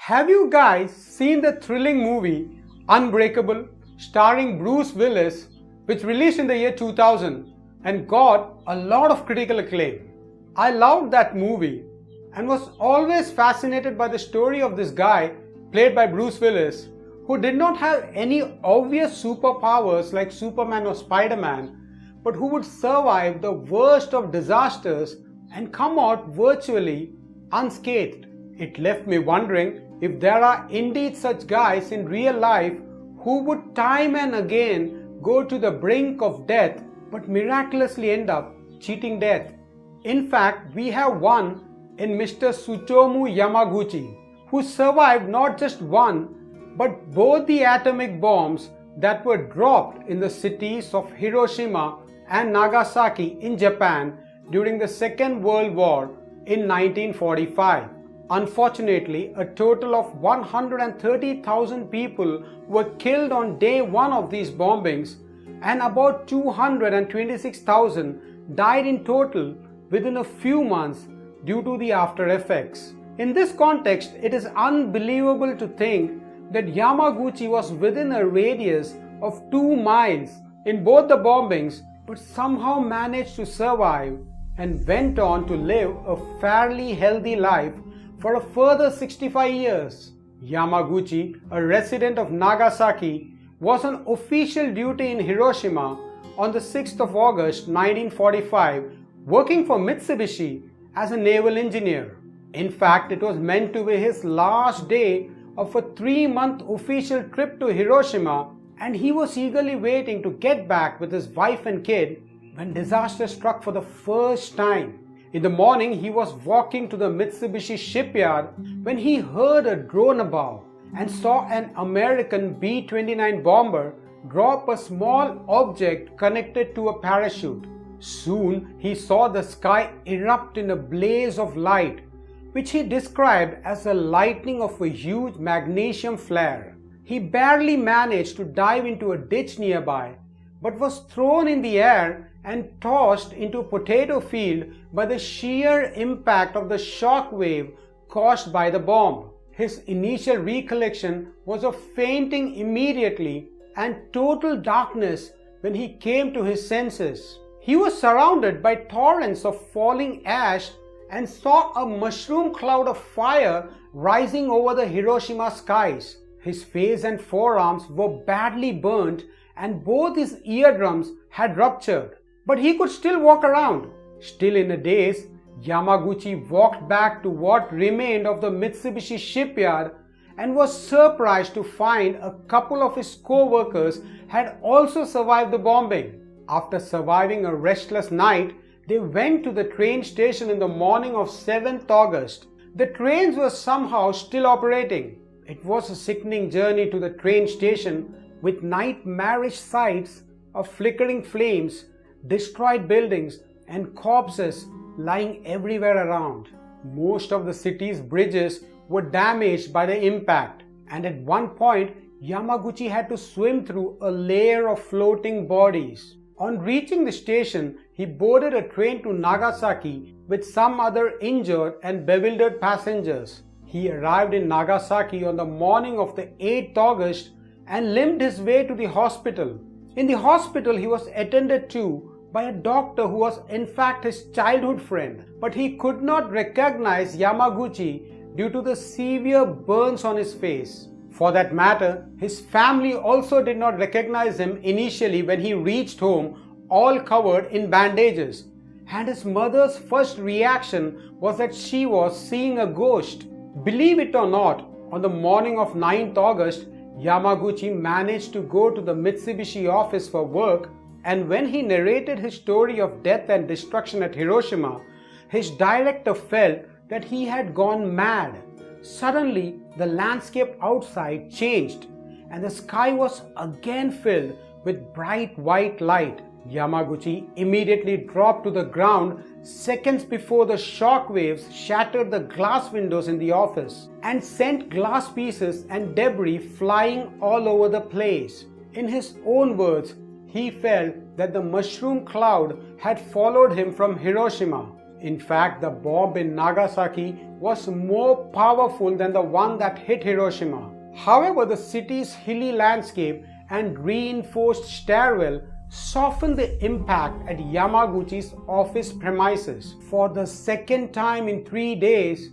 Have you guys seen the thrilling movie Unbreakable starring Bruce Willis, which released in the year 2000 and got a lot of critical acclaim? I loved that movie and was always fascinated by the story of this guy played by Bruce Willis, who did not have any obvious superpowers like Superman or Spider-Man, but who would survive the worst of disasters and come out virtually unscathed. It left me wondering if there are indeed such guys in real life who would time and again go to the brink of death but miraculously end up cheating death. In fact, we have one in Mr. Tsutomu Yamaguchi, who survived not just one but both the atomic bombs that were dropped in the cities of Hiroshima and Nagasaki in Japan during the Second World War in 1945. Unfortunately, a total of 130,000 people were killed on day one of these bombings, and about 226,000 died in total within a few months due to the after effects. In this context, it is unbelievable to think that Yamaguchi was within a radius of 2 miles in both the bombings, but somehow managed to survive and went on to live a fairly healthy life for a further 65 years. Yamaguchi, a resident of Nagasaki, was on official duty in Hiroshima on the 6th of August 1945, working for Mitsubishi as a naval engineer. In fact, it was meant to be his last day of a 3-month official trip to Hiroshima, and he was eagerly waiting to get back with his wife and kid when disaster struck for the first time. In the morning, he was walking to the Mitsubishi shipyard when he heard a drone above and saw an American B-29 bomber drop a small object connected to a parachute. Soon, he saw the sky erupt in a blaze of light, which he described as the lightning of a huge magnesium flare. He barely managed to dive into a ditch nearby, but was thrown in the air and tossed into a potato field by the sheer impact of the shock wave caused by the bomb. His initial recollection was of fainting immediately and total darkness when he came to his senses. He was surrounded by torrents of falling ash and saw a mushroom cloud of fire rising over the Hiroshima skies. His face and forearms were badly burnt and both his eardrums had ruptured. But he could still walk around. Still in a daze, Yamaguchi walked back to what remained of the Mitsubishi shipyard and was surprised to find a couple of his co-workers had also survived the bombing. After surviving a restless night, they went to the train station in the morning of 7th August. The trains were somehow still operating. It was a sickening journey to the train station with nightmarish sights of flickering flames, destroyed buildings and corpses lying everywhere around. Most of the city's bridges were damaged by the impact, and at one point Yamaguchi had to swim through a layer of floating bodies. On reaching the station, he boarded a train to Nagasaki with some other injured and bewildered passengers. He arrived in Nagasaki on the morning of the 8th August and limped his way to the hospital. In the hospital, he was attended to by a doctor who was in fact his childhood friend, but he could not recognize Yamaguchi due to the severe burns on his face. For that matter, his family also did not recognize him initially when he reached home all covered in bandages, and his mother's first reaction was that she was seeing a ghost. Believe it or not, on the morning of 9th August, Yamaguchi managed to go to the Mitsubishi office for work, and when he narrated his story of death and destruction at Hiroshima, his director felt that he had gone mad. Suddenly, the landscape outside changed, and the sky was again filled with bright white light. Yamaguchi immediately dropped to the ground seconds before the shock waves shattered the glass windows in the office and sent glass pieces and debris flying all over the place. In his own words, he felt that the mushroom cloud had followed him from Hiroshima. In fact, the bomb in Nagasaki was more powerful than the one that hit Hiroshima. However, the city's hilly landscape and reinforced stairwell softened the impact at Yamaguchi's office premises. For the second time in 3 days,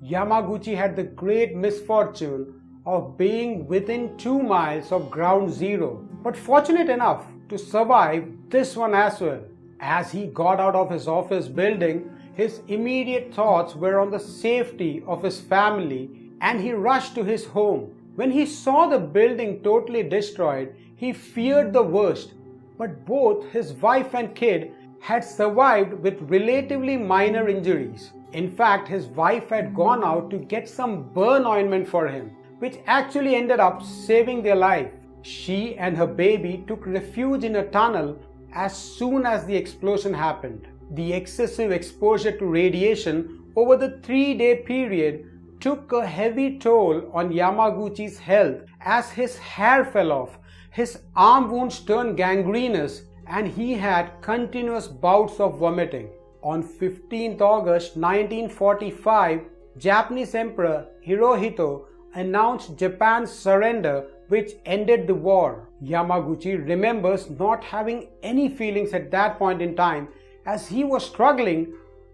Yamaguchi had the great misfortune of being within 2 miles of ground zero, but fortunate enough to survive this one as well. As he got out of his office building, his immediate thoughts were on the safety of his family and he rushed to his home. When he saw the building totally destroyed, he feared the worst, but both his wife and kid had survived with relatively minor injuries. In fact, his wife had gone out to get some burn ointment for him, which actually ended up saving their life. She and her baby took refuge in a tunnel as soon as the explosion happened. The excessive exposure to radiation over the 3-day period took a heavy toll on Yamaguchi's health as his hair fell off, his arm wounds turned gangrenous, and he had continuous bouts of vomiting. On 15th August 1945, Japanese Emperor Hirohito announced Japan's surrender, which ended the war. Yamaguchi remembers not having any feelings at that point in time as he was struggling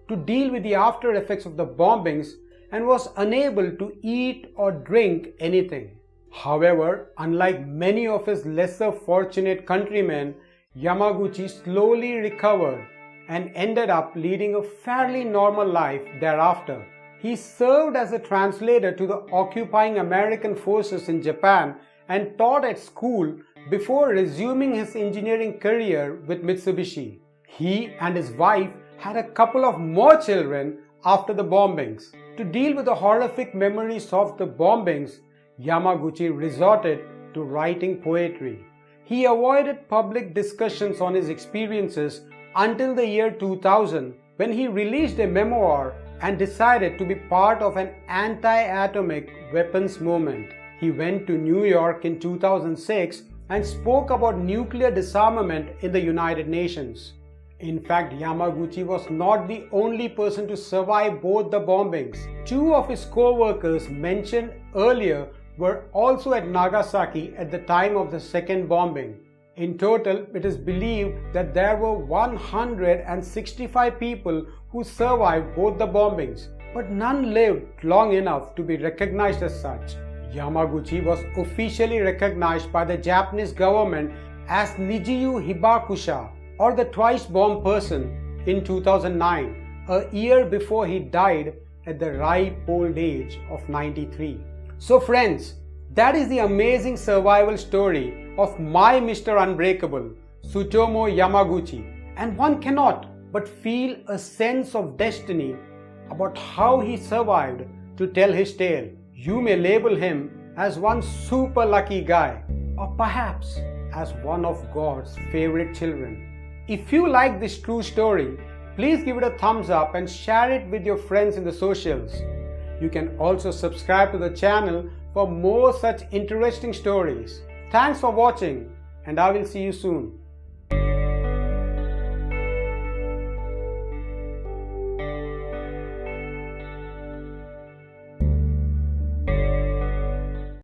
to deal with the after effects of the bombings and was unable to eat or drink anything. However, unlike many of his lesser fortunate countrymen, Yamaguchi slowly recovered and ended up leading a fairly normal life thereafter. He served as a translator to the occupying American forces in Japan and taught at school before resuming his engineering career with Mitsubishi. He and his wife had a couple of more children after the bombings. To deal with the horrific memories of the bombings, Yamaguchi resorted to writing poetry. He avoided public discussions on his experiences until the year 2000, when he released a memoir and decided to be part of an anti-atomic weapons movement. He went to New York in 2006 and spoke about nuclear disarmament in the United Nations. In fact, Yamaguchi was not the only person to survive both the bombings. 2 of his co-workers mentioned earlier were also at Nagasaki at the time of the second bombing. In total, it is believed that there were 165 people who survived both the bombings, but none lived long enough to be recognized as such. Yamaguchi was officially recognized by the Japanese government as Nijiyu Hibakusha, or the twice-bombed person, in 2009, a year before he died at the ripe old age of 93. So friends, that is the amazing survival story of my Mr. Unbreakable, Tsutomu Yamaguchi, and one cannot but feel a sense of destiny about how he survived to tell his tale. You may label him as one super lucky guy, or perhaps as one of God's favorite children. If you like this true story, please give it a thumbs up and share it with your friends in the socials. You can also subscribe to the channel for more such interesting stories. Thanks for watching, and I will see you soon.